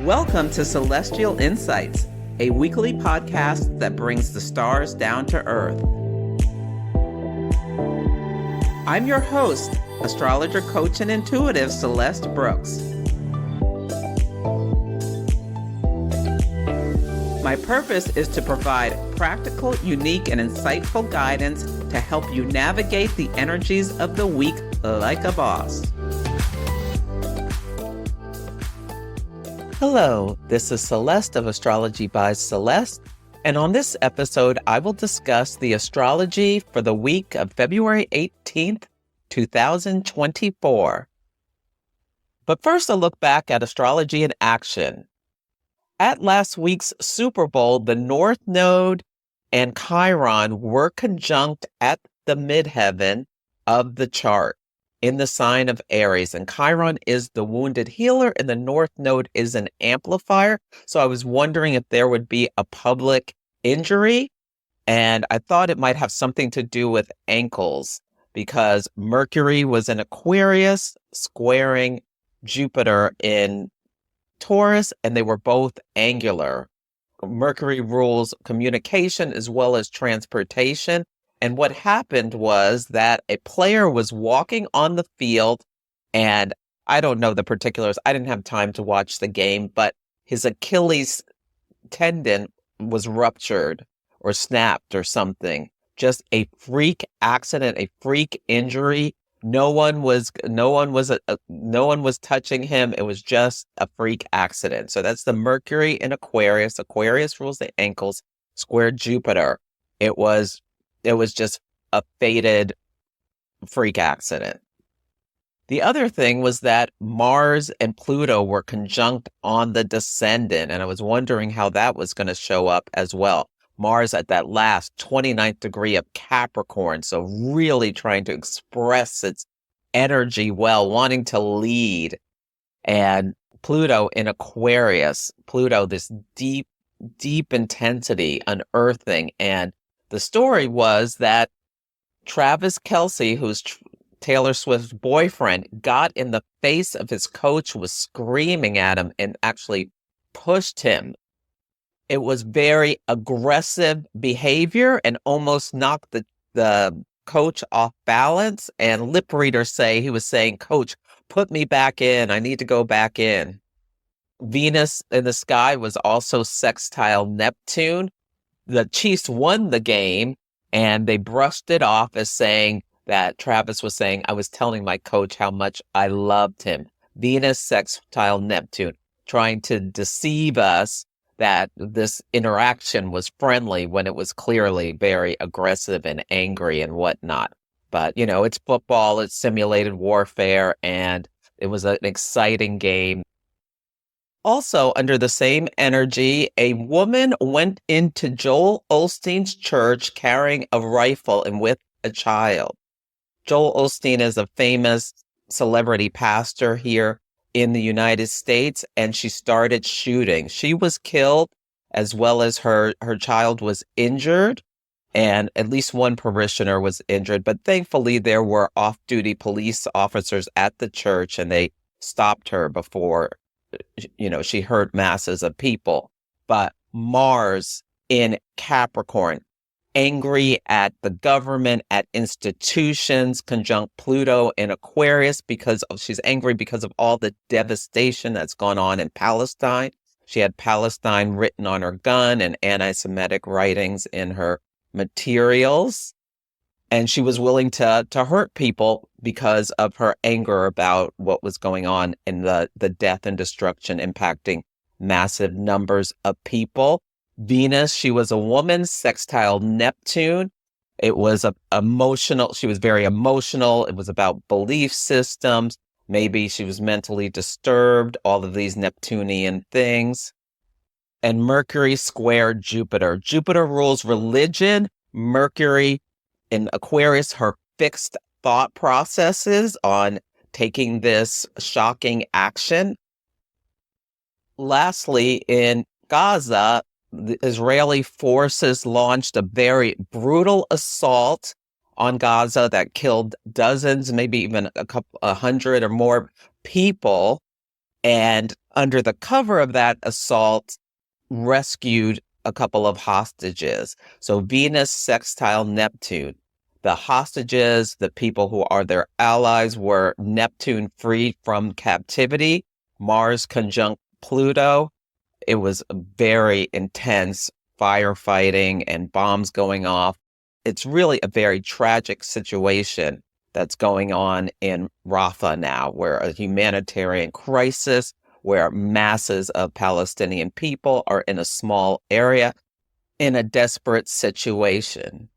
Welcome to Celestial Insights, a weekly podcast that brings the stars down to earth. I'm your host, astrologer, coach, and intuitive Celeste Brooks. My purpose is to provide practical, unique, and insightful guidance to help you navigate the energies of the week like a boss. Hello, this is Celeste of Astrology by Celeste, and on this episode, I will discuss the astrology for the week of February 18th, 2024. But first, a look back at astrology in action. At last week's Super Bowl, the North Node and Chiron were conjunct at the midheaven of the chart in the sign of Aries. And Chiron is the wounded healer and the North Node is an amplifier. So I was wondering if there would be a public injury. And I thought it might have something to do with ankles because Mercury was in Aquarius squaring Jupiter in Taurus, and they were both angular. Mercury rules communication as well as transportation. And what happened was that a player was walking on the field, and I don't know the particulars. I didn't have time to watch the game, but his Achilles tendon was ruptured or snapped or something. Just a freak accident, a freak injury. No one was touching him. It was just a freak accident. So that's the Mercury in Aquarius. Aquarius rules the ankles, squared Jupiter. It was just a fated freak accident. The other thing was that Mars and Pluto were conjunct on the descendant, and I was wondering how that was going to show up as well. Mars at that last 29th degree of Capricorn, so really trying to express its energy well, wanting to lead. And Pluto in Aquarius, Pluto, this deep, deep intensity, unearthing. And the story was that Travis Kelce, who's Taylor Swift's boyfriend, got in the face of his coach, was screaming at him, and actually pushed him. It was very aggressive behavior and almost knocked the coach off balance. And lip readers say he was saying, "Coach, put me back in. I need to go back in." Venus in the sky was also sextile Neptune. The Chiefs won the game, and they brushed it off as saying that Travis was saying, "I was telling my coach how much I loved him." Venus sextile Neptune, trying to deceive us that this interaction was friendly when it was clearly very aggressive and angry and whatnot. But, it's football, it's simulated warfare, and it was an exciting game. Also, under the same energy, a woman went into Joel Osteen's church carrying a rifle and with a child. Joel Osteen is a famous celebrity pastor here in the United States, and she started shooting. She was killed as well as her child was injured, and at least one parishioner was injured. But thankfully, there were off-duty police officers at the church, and they stopped her before she hurt masses of people. But Mars in Capricorn, angry at the government, at institutions, conjunct Pluto in Aquarius she's angry because of all the devastation that's gone on in Palestine. She had Palestine written on her gun and anti-Semitic writings in her materials. And she was willing to hurt people because of her anger about what was going on in the death and destruction impacting massive numbers of people. Venus, she was a woman, sextile Neptune. It was she was very emotional. It was about belief systems. Maybe she was mentally disturbed, all of these Neptunian things. And Mercury squared Jupiter. Jupiter rules religion. Mercury in Aquarius, her fixed thought processes on taking this shocking action. Lastly, in Gaza, the Israeli forces launched a very brutal assault on Gaza that killed dozens, maybe even a hundred or more people. And under the cover of that assault, rescued a couple of hostages. So Venus sextile Neptune. The hostages, the people who are their allies, were Neptune free from captivity, Mars conjunct Pluto. It was very intense firefighting and bombs going off. It's really a very tragic situation that's going on in Rafah now, where a humanitarian crisis, where masses of Palestinian people are in a small area in a desperate situation.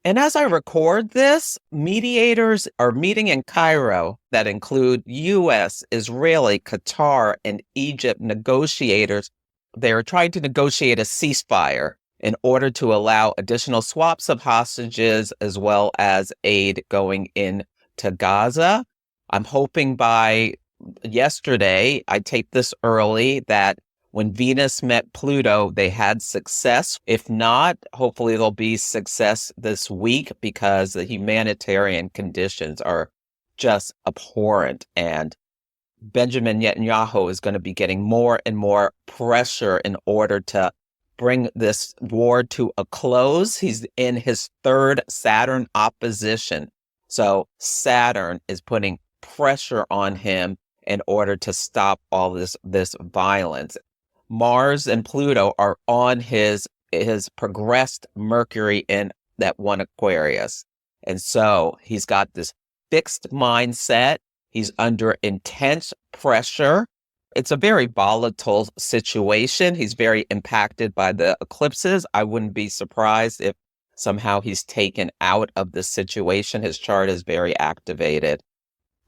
And as I record this, mediators are meeting in Cairo that include U.S., Israeli, Qatar, and Egypt negotiators. They're trying to negotiate a ceasefire in order to allow additional swaps of hostages as well as aid going into Gaza. I'm hoping by yesterday, I taped this early, that when Venus met Pluto, they had success. If not, hopefully there'll be success this week, because the humanitarian conditions are just abhorrent. And Benjamin Netanyahu is going to be getting more and more pressure in order to bring this war to a close. He's in his third Saturn opposition. So Saturn is putting pressure on him in order to stop all this violence. Mars and Pluto are on his progressed Mercury in that one Aquarius. And so he's got this fixed mindset. He's under intense pressure. It's a very volatile situation. He's very impacted by the eclipses. I wouldn't be surprised if somehow he's taken out of the situation. His chart is very activated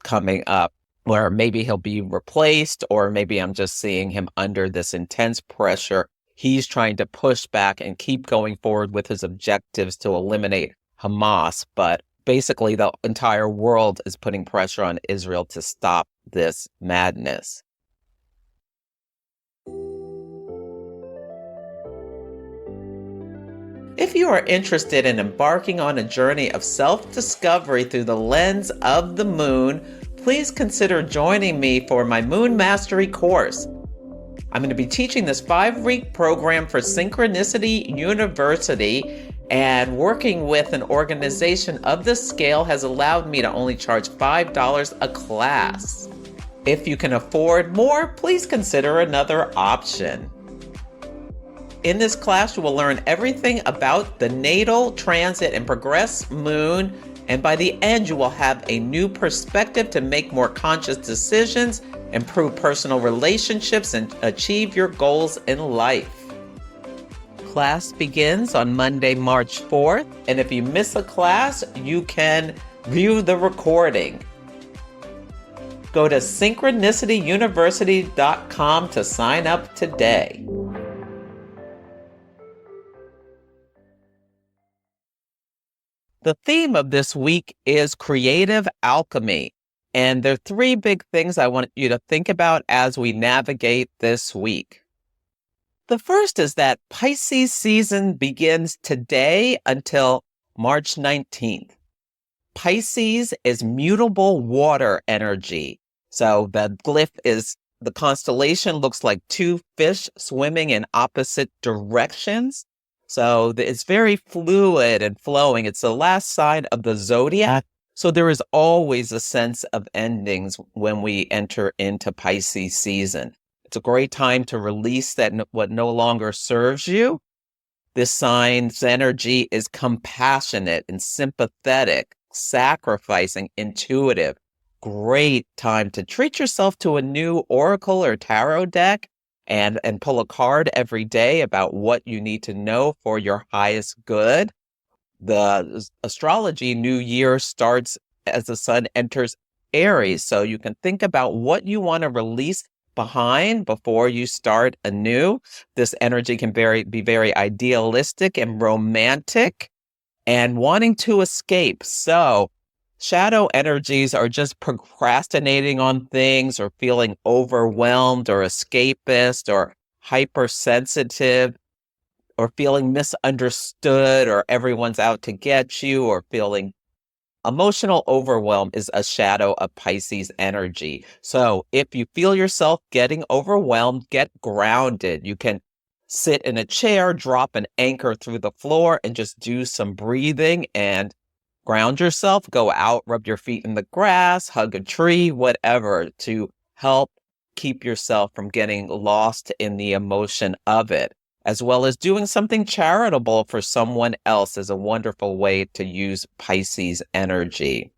coming up, where maybe he'll be replaced, or maybe I'm just seeing him under this intense pressure. He's trying to push back and keep going forward with his objectives to eliminate Hamas. But basically, the entire world is putting pressure on Israel to stop this madness. If you are interested in embarking on a journey of self-discovery through the lens of the moon, please consider joining me for my Moon Mastery course. I'm going to be teaching this 5-week program for Synchronicity University, and working with an organization of this scale has allowed me to only charge $5 a class. If you can afford more, please consider another option. In this class, you will learn everything about the natal, transit, and progress moon. And by the end, you will have a new perspective to make more conscious decisions, improve personal relationships, and achieve your goals in life. Class begins on Monday, March 4th. And if you miss a class, you can view the recording. Go to synchronicityuniversity.com to sign up today. The theme of this week is creative alchemy. And there are 3 big things I want you to think about as we navigate this week. The first is that Pisces season begins today until March 19th. Pisces is mutable water energy. So the glyph is, the constellation looks like 2 fish swimming in opposite directions. So it's very fluid and flowing. It's the last sign of the zodiac. So there is always a sense of endings when we enter into Pisces season. It's a great time to release what no longer serves you. This sign's energy is compassionate and sympathetic, sacrificing, intuitive. Great time to treat yourself to a new oracle or tarot deck and pull a card every day about what you need to know for your highest good. The astrology new year starts as the sun enters Aries, so you can think about what you want to release behind before you start anew. This energy can be very idealistic and romantic and wanting to escape. So shadow energies are just procrastinating on things, or feeling overwhelmed, or escapist, or hypersensitive, or feeling misunderstood, or everyone's out to get you, or feeling Emotional overwhelm is a shadow of Pisces energy. So if you feel yourself getting overwhelmed, get grounded. You can sit in a chair, drop an anchor through the floor, and just do some breathing and ground yourself. Go out, rub your feet in the grass, hug a tree, whatever, to help keep yourself from getting lost in the emotion of it, as well as doing something charitable for someone else is a wonderful way to use Pisces energy.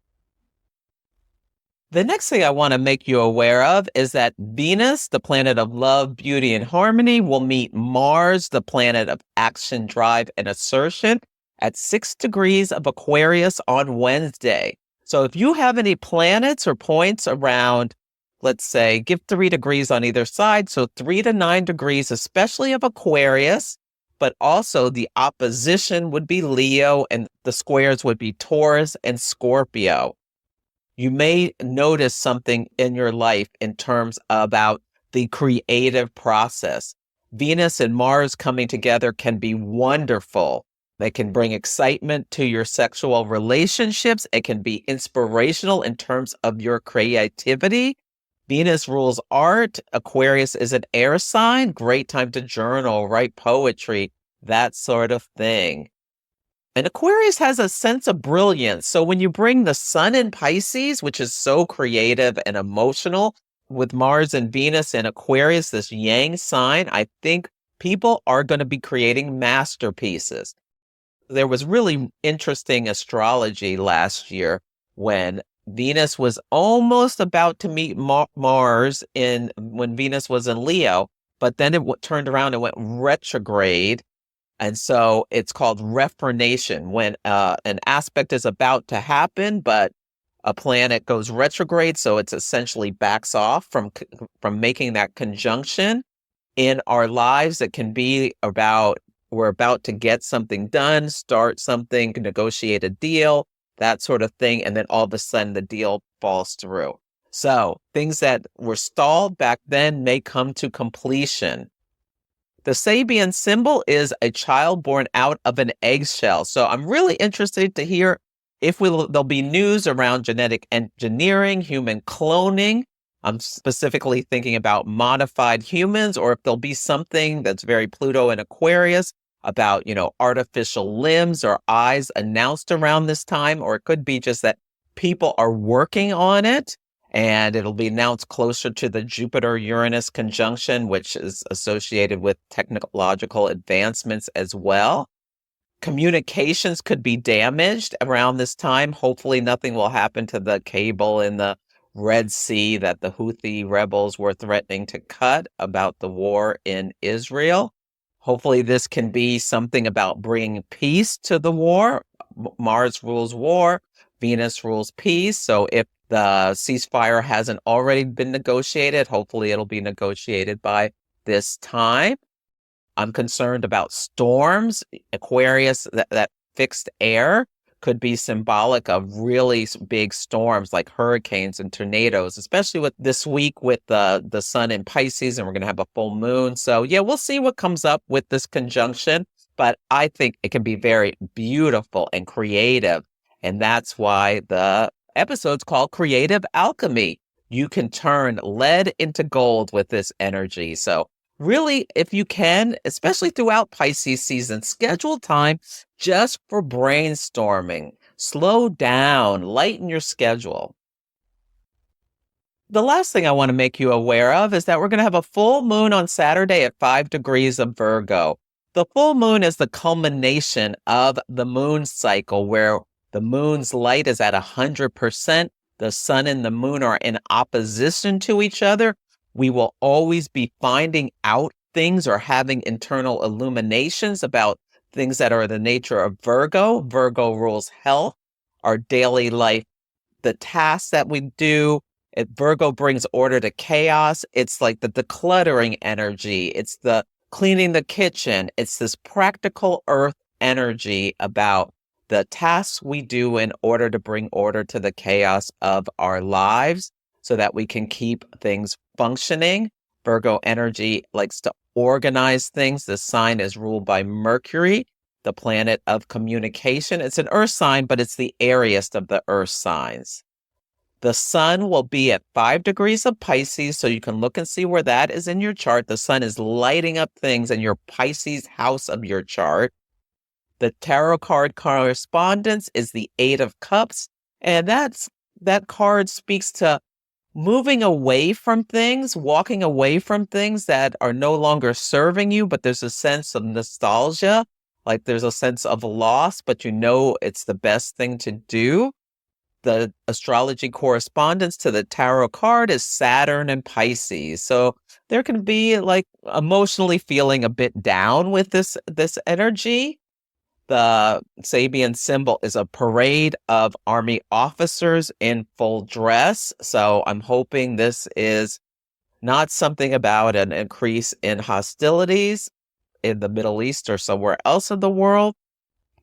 The next thing I want to make you aware of is that Venus, the planet of love, beauty, and harmony, will meet Mars, the planet of action, drive, and assertion, at 6 degrees of Aquarius on Wednesday. So if you have any planets or points around, let's say, give 3 degrees on either side, so 3 to 9 degrees, especially of Aquarius, but also the opposition would be Leo and the squares would be Taurus and Scorpio. You may notice something in your life in terms about the creative process. Venus and Mars coming together can be wonderful. They can bring excitement to your sexual relationships. It can be inspirational in terms of your creativity. Venus rules art. Aquarius is an air sign. Great time to journal, write poetry, that sort of thing. And Aquarius has a sense of brilliance. So when you bring the sun in Pisces, which is so creative and emotional, with Mars and Venus and Aquarius, this yang sign, I think people are going to be creating masterpieces. There was really interesting astrology last year when Venus was almost about to meet Mars when Venus was in Leo, but then it turned around and went retrograde. And so it's called reformation when an aspect is about to happen, but a planet goes retrograde. So it's essentially backs off from making that conjunction in our lives. It can be about we're about to get something done, start something, negotiate a deal, that sort of thing. And then all of a sudden the deal falls through. So things that were stalled back then may come to completion. The Sabian symbol is a child born out of an eggshell. So I'm really interested to hear if there'll be news around genetic engineering, human cloning. I'm specifically thinking about modified humans, or if there'll be something that's very Pluto and Aquarius about, artificial limbs or eyes announced around this time, or it could be just that people are working on it. And it'll be announced closer to the Jupiter-Uranus conjunction, which is associated with technological advancements as well. Communications could be damaged around this time. Hopefully nothing will happen to the cable in the Red Sea that the Houthi rebels were threatening to cut about the war in Israel. Hopefully this can be something about bringing peace to the war. Mars rules war, Venus rules peace. So if the ceasefire hasn't already been negotiated, hopefully it'll be negotiated by this time. I'm concerned about storms. Aquarius, that fixed air could be symbolic of really big storms like hurricanes and tornadoes, especially with this week with the sun in Pisces, and we're going to have a full moon. So yeah, we'll see what comes up with this conjunction, but I think it can be very beautiful and creative. And that's why the episode's called Creative Alchemy. You can turn lead into gold with this energy. So really, if you can, especially throughout Pisces season, schedule time just for brainstorming. Slow down, lighten your schedule. The last thing I want to make you aware of is that we're going to have a full moon on Saturday at 5 degrees of Virgo. The full moon is the culmination of the moon cycle where the moon's light is at 100%. The sun and the moon are in opposition to each other. We will always be finding out things or having internal illuminations about things that are the nature of Virgo. Virgo rules health, our daily life, the tasks that we do. Virgo brings order to chaos. It's like the decluttering energy. It's the cleaning the kitchen. It's this practical earth energy about the tasks we do in order to bring order to the chaos of our lives so that we can keep things functioning. Virgo energy likes to organize things. The sign is ruled by Mercury. the planet of communication. It's an earth sign, but it's the airiest of the earth signs. The sun will be at 5 degrees of Pisces, so you can look and see where that is in your chart. The sun is lighting up things in your Pisces house of your chart. The tarot card correspondence is the 8 of Cups, and that card speaks to moving away from things, walking away from things that are no longer serving you, but there's a sense of nostalgia, like there's a sense of loss, but you know it's the best thing to do. The astrology correspondence to the tarot card is Saturn and Pisces. So there can be like emotionally feeling a bit down with this energy. The Sabian symbol is a parade of army officers in full dress. So I'm hoping this is not something about an increase in hostilities in the Middle East or somewhere else in the world.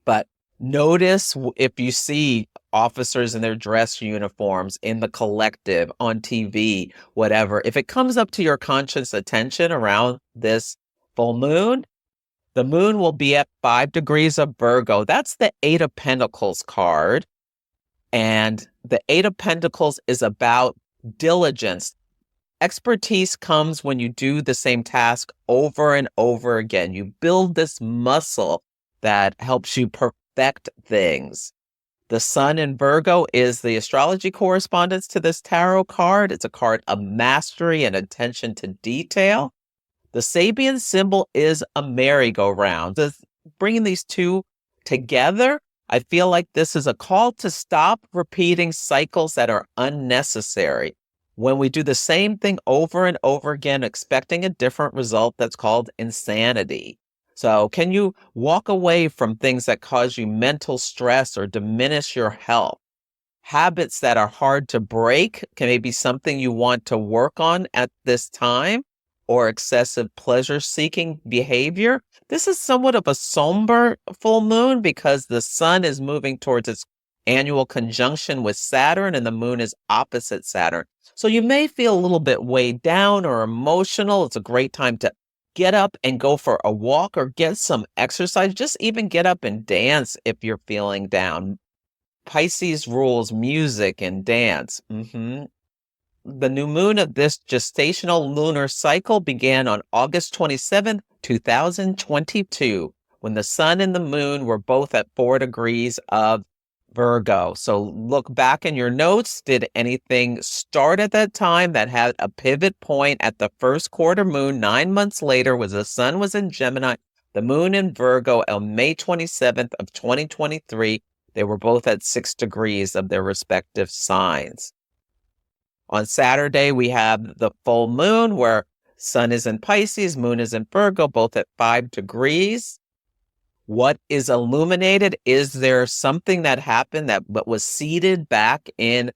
But notice if you see officers in their dress uniforms in the collective, on TV, whatever. If it comes up to your conscious attention around this full moon, the moon will be at 5 degrees of Virgo. That's the 8 of Pentacles card. And the 8 of Pentacles is about diligence. Expertise comes when you do the same task over and over again. You build this muscle that helps you perfect things. The sun in Virgo is the astrology correspondence to this tarot card. It's a card of mastery and attention to detail. The Sabian symbol is a merry-go-round. Bringing these two together, I feel like this is a call to stop repeating cycles that are unnecessary. When we do the same thing over and over again, expecting a different result, that's called insanity. So can you walk away from things that cause you mental stress or diminish your health? Habits that are hard to break can maybe something you want to work on at this time, or excessive pleasure-seeking behavior. This is somewhat of a somber full moon because the sun is moving towards its annual conjunction with Saturn and the moon is opposite Saturn. So you may feel a little bit weighed down or emotional. It's a great time to get up and go for a walk or get some exercise. Just even get up and dance if you're feeling down. Pisces rules music and dance. The new moon of this gestational lunar cycle began on August 27th, 2022, when the sun and the moon were both at 4 degrees of Virgo. So look back in your notes. Did anything start at that time that had a pivot point at the first quarter moon 9 months later, when the sun was in Gemini, the moon in Virgo on May 27th of 2023? They were both at 6 degrees of their respective signs. On Saturday, we have the full moon where sun is in Pisces, moon is in Virgo, both at 5 degrees. What is illuminated? Is there something that happened that was seeded back in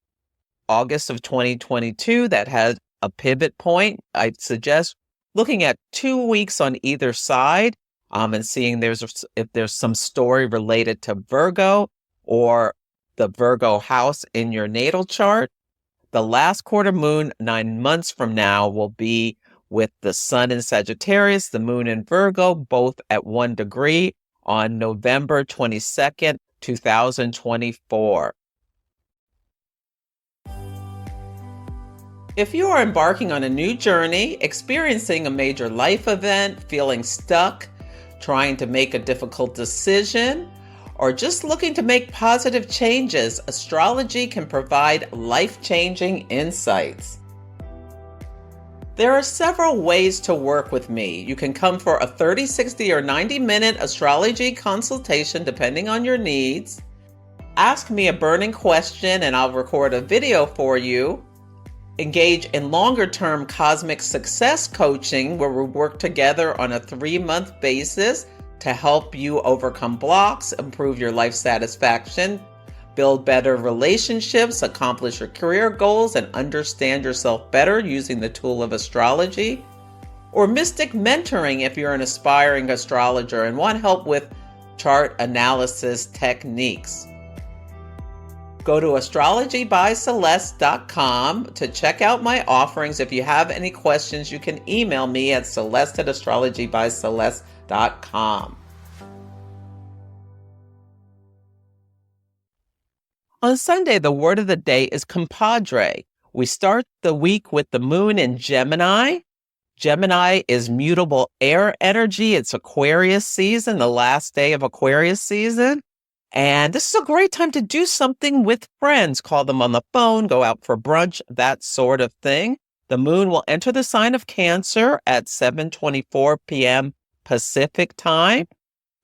August of 2022 that had a pivot point? I'd suggest looking at 2 weeks on either side and seeing if there's some story related to Virgo or the Virgo house in your natal chart. The last quarter moon 9 months from now will be with the sun in Sagittarius, the moon in Virgo, both at 1 degree on November 22nd, 2024. If you are embarking on a new journey, experiencing a major life event, feeling stuck, trying to make a difficult decision, or just looking to make positive changes, astrology can provide life-changing insights. There are several ways to work with me. You can come for a 30, 60, or 90-minute astrology consultation depending on your needs. Ask me a burning question and I'll record a video for you. Engage in longer-term cosmic success coaching where we work together on a 3-month basis to help you overcome blocks, improve your life satisfaction, build better relationships, accomplish your career goals, and understand yourself better using the tool of astrology. Or mystic mentoring if you're an aspiring astrologer and want help with chart analysis techniques. Go to astrologybyceleste.com to check out my offerings. If you have any questions, you can email me at celeste@astrologybyceleste.com. On Sunday, the word of the day is compadre. We start the week with the moon in Gemini. Gemini is mutable air energy. It's Aquarius season, the last day of Aquarius season. And this is a great time to do something with friends. Call them on the phone, go out for brunch, that sort of thing. The moon will enter the sign of Cancer at 7:24 p.m. Pacific time.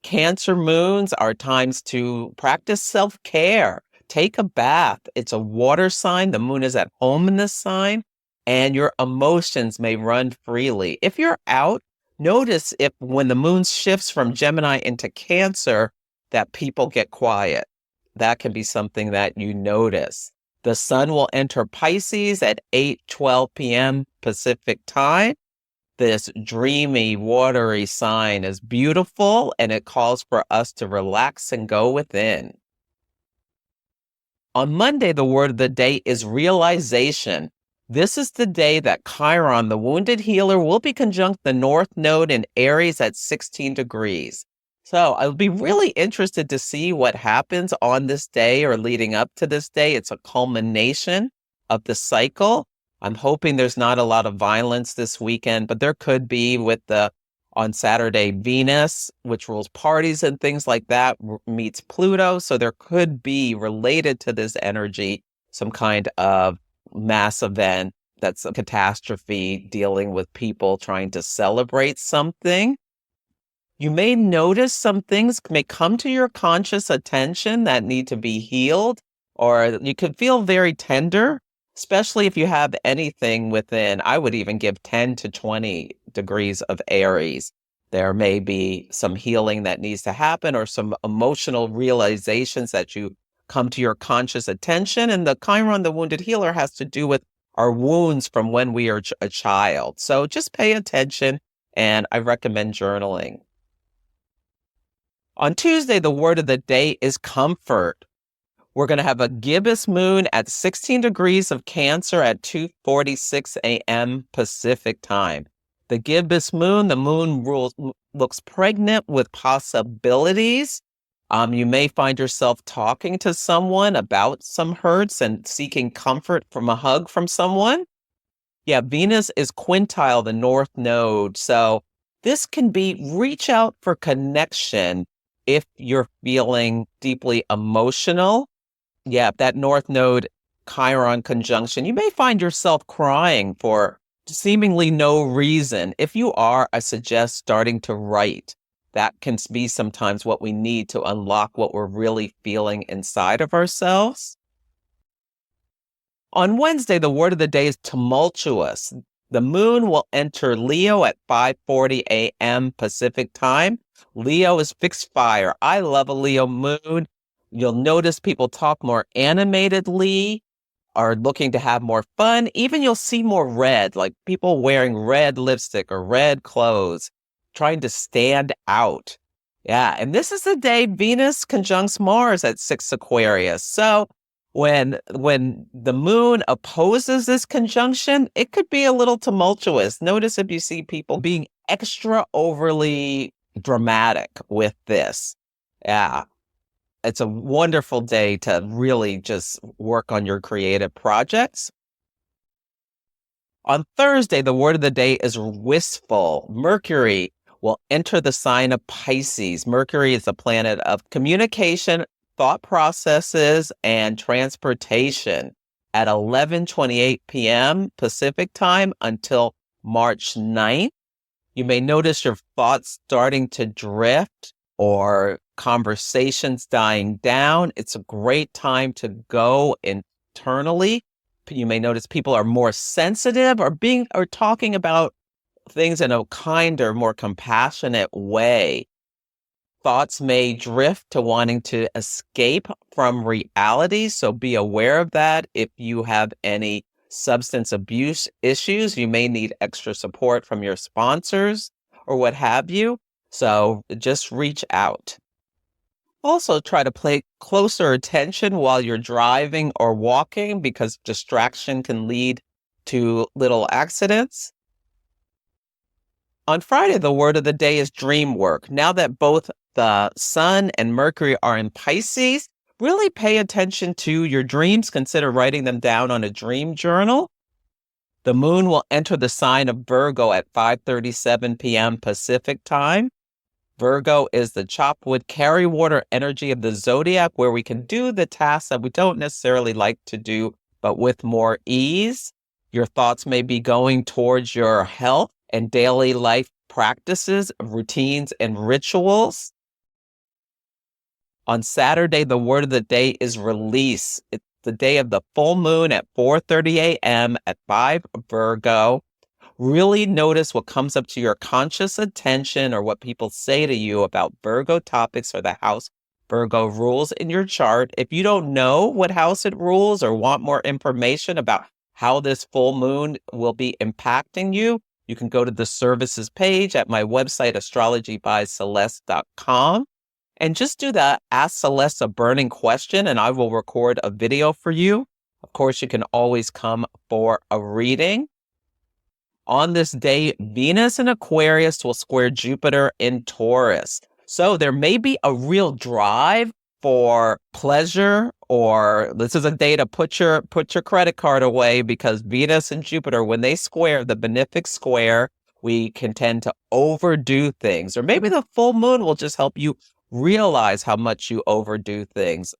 Cancer moons are times to practice self-care. Take a bath. It's a water sign. The moon is at home in this sign, and your emotions may run freely. If you're out, notice if when the moon shifts from Gemini into Cancer, that people get quiet. That can be something that you notice. The sun will enter Pisces at 8:12 p.m. Pacific time. This dreamy, watery sign is beautiful, and it calls for us to relax and go within. On Monday, the word of the day is realization. This is the day that Chiron, the wounded healer, will be conjunct the North Node in Aries at 16 degrees. So I'll be really interested to see what happens on this day or leading up to this day. It's a culmination of the cycle. I'm hoping there's not a lot of violence this weekend, but there could be with on Saturday, Venus, which rules parties and things like that, meets Pluto. So there could be related to this energy some kind of mass event that's a catastrophe dealing with people trying to celebrate something. You may notice some things may come to your conscious attention that need to be healed, or you could feel very tender, especially if you have anything within, I would even give 10 to 20 degrees of Aries. There may be some healing that needs to happen or some emotional realizations that you come to your conscious attention. And the Chiron, the wounded healer, has to do with our wounds from when we are a child. So just pay attention, and I recommend journaling. On Tuesday, the word of the day is comfort. We're going to have a gibbous moon at 16 degrees of Cancer at 2:46 a.m. Pacific time. The gibbous moon, the moon looks pregnant with possibilities. You may find yourself talking to someone about some hurts and seeking comfort from a hug from someone. Yeah, Venus is quintile, the North Node. So this can be reach out for connection if you're feeling deeply emotional. Yeah, that North Node Chiron conjunction, you may find yourself crying for seemingly no reason. If you are, I suggest starting to write. That can be sometimes what we need to unlock what we're really feeling inside of ourselves. On Wednesday, the word of the day is tumultuous. The moon will enter Leo at 5:40 a.m. Pacific time. Leo is fixed fire. I love a Leo moon. You'll notice people talk more animatedly, are looking to have more fun. Even you'll see more red, like people wearing red lipstick or red clothes, trying to stand out. Yeah, and this is the day Venus conjuncts Mars at 6 Aquarius. So when the moon opposes this conjunction, it could be a little tumultuous. Notice if you see people being extra overly dramatic with this. Yeah. It's a wonderful day to really just work on your creative projects. On Thursday, the word of the day is wistful. Mercury will enter the sign of Pisces. Mercury is the planet of communication, thought processes, and transportation at 11:28 p.m. Pacific time until March 9th. You may notice your thoughts starting to drift or conversations dying down. It's a great time to go internally. You may notice people are more sensitive or talking about things in a kinder, more compassionate way. Thoughts may drift to wanting to escape from reality, so be aware of that. If you have any substance abuse issues, you may need extra support from your sponsors or what have you. So just reach out. Also, try to pay closer attention while you're driving or walking because distraction can lead to little accidents. On Friday, the word of the day is dreamwork. Now that both the Sun and Mercury are in Pisces, really pay attention to your dreams. Consider writing them down on a dream journal. The moon will enter the sign of Virgo at 5:37 p.m. Pacific time. Virgo is the chopwood carry water energy of the zodiac, where we can do the tasks that we don't necessarily like to do, but with more ease. Your thoughts may be going towards your health and daily life practices, routines, and rituals. On Saturday, the word of the day is release. It's the day of the full moon at 4:30 a.m. at 5 Virgo. Really notice what comes up to your conscious attention or what people say to you about Virgo topics or the house Virgo rules in your chart. If you don't know what house it rules or want more information about how this full moon will be impacting you, you can go to the services page at my website, astrologybyceleste.com. And just do that. Ask Celeste a burning question and I will record a video for you. Of course, you can always come for a reading. On this day, Venus in Aquarius will square Jupiter in Taurus. So there may be a real drive for pleasure, or this is a day to put your credit card away, because Venus and Jupiter, when they square, the benefic square, we can tend to overdo things. Or maybe the full moon will just help you realize how much you overdo things.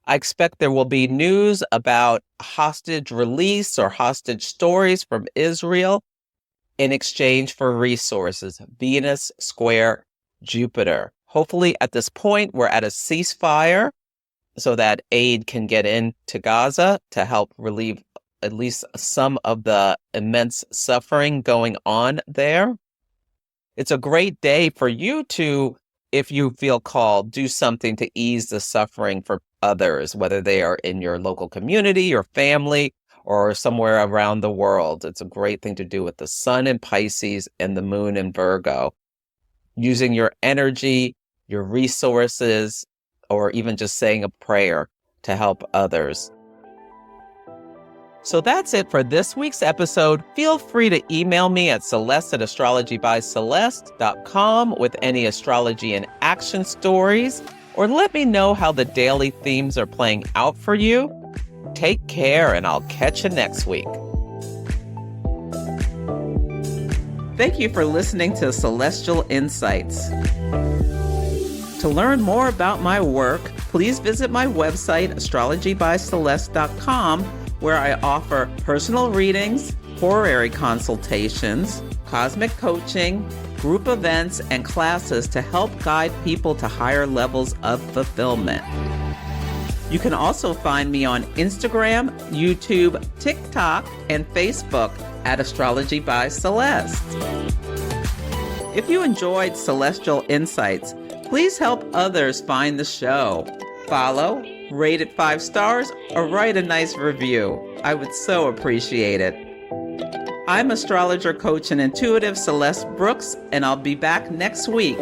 I expect there will be news about hostage release or hostage stories from Israel in exchange for resources. Venus square Jupiter. Hopefully at this point, we're at a ceasefire so that aid can get into Gaza to help relieve at least some of the immense suffering going on there. It's a great day for you to, if you feel called, do something to ease the suffering for others, whether they are in your local community, your family, or somewhere around the world. It's a great thing to do with the sun in Pisces and the moon in Virgo. Using your energy, your resources, or even just saying a prayer to help others. So that's it for this week's episode. Feel free to email me at celeste@astrologybyceleste.com with any astrology and action stories, or let me know how the daily themes are playing out for you. Take care, and I'll catch you next week. Thank you for listening to Celestial Insights. To learn more about my work, please visit my website, astrologybyceleste.com, where I offer personal readings, horary consultations, cosmic coaching, group events, and classes to help guide people to higher levels of fulfillment. You can also find me on Instagram, YouTube, TikTok, and Facebook at Astrology by Celeste. If you enjoyed Celestial Insights, please help others find the show. Follow, rate it 5 stars, or write a nice review. I would so appreciate it. I'm astrologer, coach, and intuitive Celeste Brooks, and I'll be back next week.